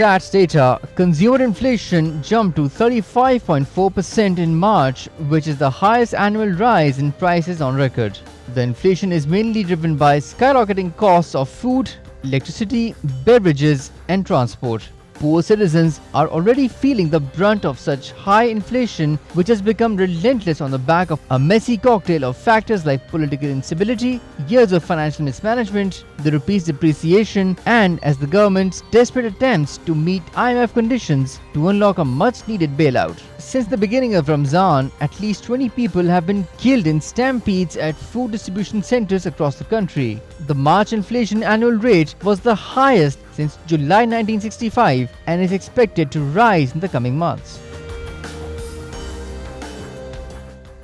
stats data, consumer inflation jumped to 35.4% in March, which is the highest annual rise in prices on record. The inflation is mainly driven by skyrocketing costs of food, electricity, beverages, and transport. Poor citizens are already feeling the brunt of such high inflation, which has become relentless on the back of a messy cocktail of factors like political instability, years of financial mismanagement, the rupee's depreciation, and as the government's desperate attempts to meet IMF conditions to unlock a much-needed bailout. Since the beginning of Ramzan, at least 20 people have been killed in stampedes at food distribution centers across the country. The March inflation annual rate was the highest since July 1965 and is expected to rise in the coming months.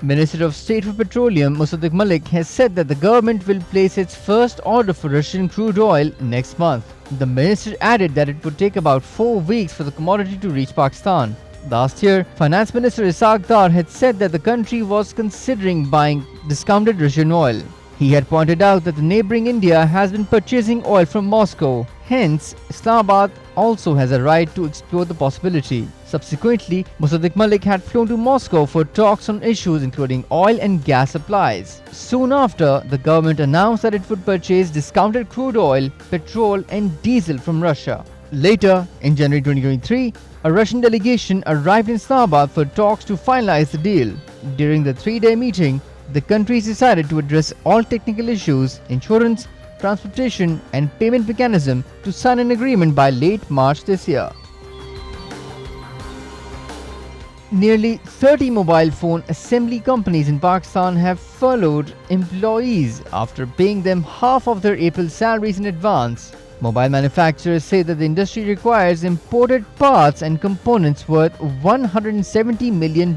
Minister of State for Petroleum Musaddiq Malik has said that the government will place its first order for Russian crude oil next month. The minister added that it would take about 4 weeks for the commodity to reach Pakistan. Last year, Finance Minister Ishaq Dar had said that the country was considering buying discounted Russian oil. He had pointed out that the neighboring India has been purchasing oil from Moscow. Hence, Islamabad also has a right to explore the possibility. Subsequently, Musaddiq Malik had flown to Moscow for talks on issues including oil and gas supplies. Soon after, the government announced that it would purchase discounted crude oil, petrol, and diesel from Russia. Later, in January 2023, a Russian delegation arrived in Islamabad for talks to finalize the deal. During the 3-day meeting, the countries decided to address all technical issues, insurance, transportation, and payment mechanism to sign an agreement by late March this year. Nearly 30 mobile phone assembly companies in Pakistan have furloughed employees after paying them half of their April salaries in advance. Mobile manufacturers say that the industry requires imported parts and components worth $170 million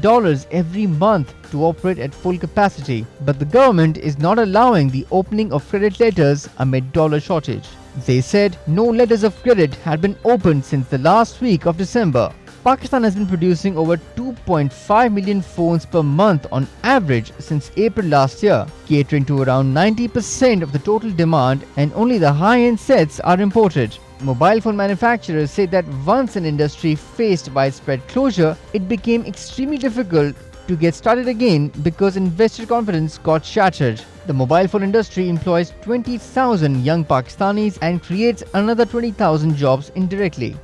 every month to operate at full capacity, but the government is not allowing the opening of credit letters amid dollar shortage. They said no letters of credit had been opened since the last week of December. Pakistan has been producing over 2.5 million phones per month on average since April last year, catering to around 90% of the total demand, and only the high-end sets are imported. Mobile phone manufacturers say that once an industry faced widespread closure, it became extremely difficult to get started again because investor confidence got shattered. The mobile phone industry employs 20,000 young Pakistanis and creates another 20,000 jobs indirectly.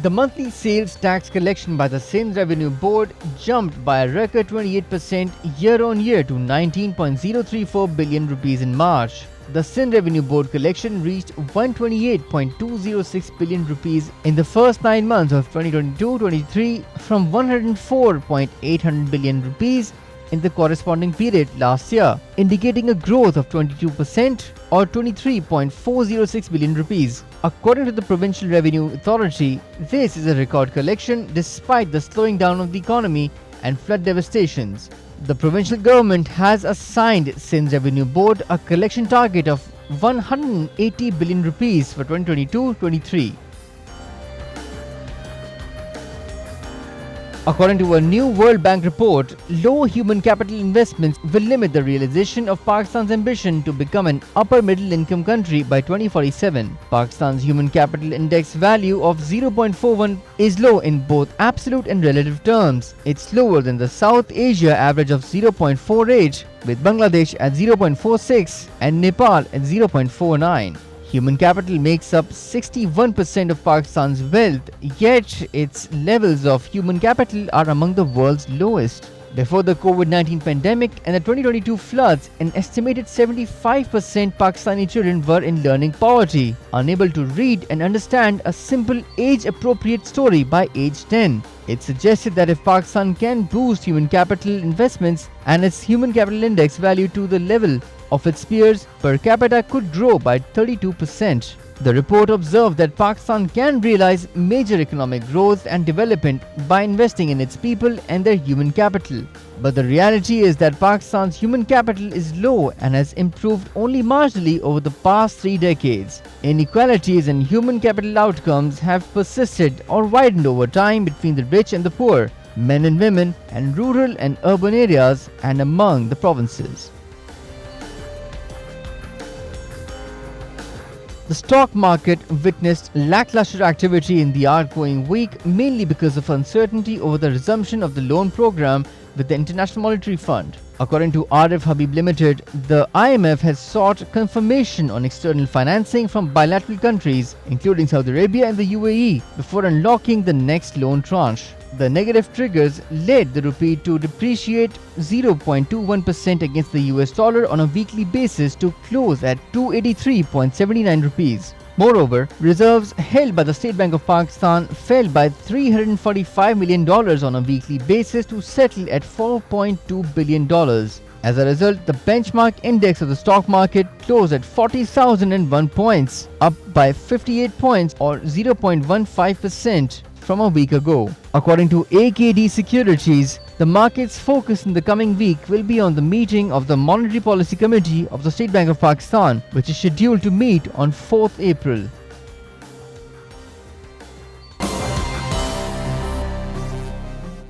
The monthly sales tax collection by the Sindh Revenue Board jumped by a record 28% year-on-year to 19.034 billion rupees in March. The Sindh Revenue Board collection reached 128.206 billion rupees in the first 9 months of 2022-23 from 104.800 billion rupees in the corresponding period last year, indicating a growth of 22% or 23.406 billion rupees. According to the Provincial Revenue Authority, this is a record collection despite the slowing down of the economy and flood devastations. The provincial government has assigned Sindh Revenue Board a collection target of 180 billion rupees for 2022-23. According to a new World Bank report, low human capital investments will limit the realization of Pakistan's ambition to become an upper middle income country by 2047. Pakistan's human capital index value of 0.41 is low in both absolute and relative terms. It's lower than the South Asia average of 0.48, with Bangladesh at 0.46 and Nepal at 0.49. Human capital makes up 61% of Pakistan's wealth, yet its levels of human capital are among the world's lowest. Before the COVID-19 pandemic and the 2022 floods, an estimated 75% Pakistani children were in learning poverty, unable to read and understand a simple age-appropriate story by age 10. It suggested that if Pakistan can boost human capital investments and its human capital index value to the level of its peers, per capita could grow by 32%. The report observed that Pakistan can realize major economic growth and development by investing in its people and their human capital. But the reality is that Pakistan's human capital is low and has improved only marginally over the past 3 decades. Inequalities in human capital outcomes have persisted or widened over time between the rich and the poor, men and women, and rural and urban areas, and among the provinces. The stock market witnessed lackluster activity in the outgoing week, mainly because of uncertainty over the resumption of the loan program with the International Monetary Fund. According to RF Habib Limited, the IMF has sought confirmation on external financing from bilateral countries, including Saudi Arabia and the UAE, before unlocking the next loan tranche. The negative triggers led the rupee to depreciate 0.21% against the US dollar on a weekly basis to close at 283.79 rupees. Moreover, reserves held by the State Bank of Pakistan fell by $345 million on a weekly basis to settle at $4.2 billion. As a result, the benchmark index of the stock market closed at 40,001 points, up by 58 points or 0.15% from a week ago. According to AKD Securities, the market's focus in the coming week will be on the meeting of the Monetary Policy Committee of the State Bank of Pakistan, which is scheduled to meet on 4th April.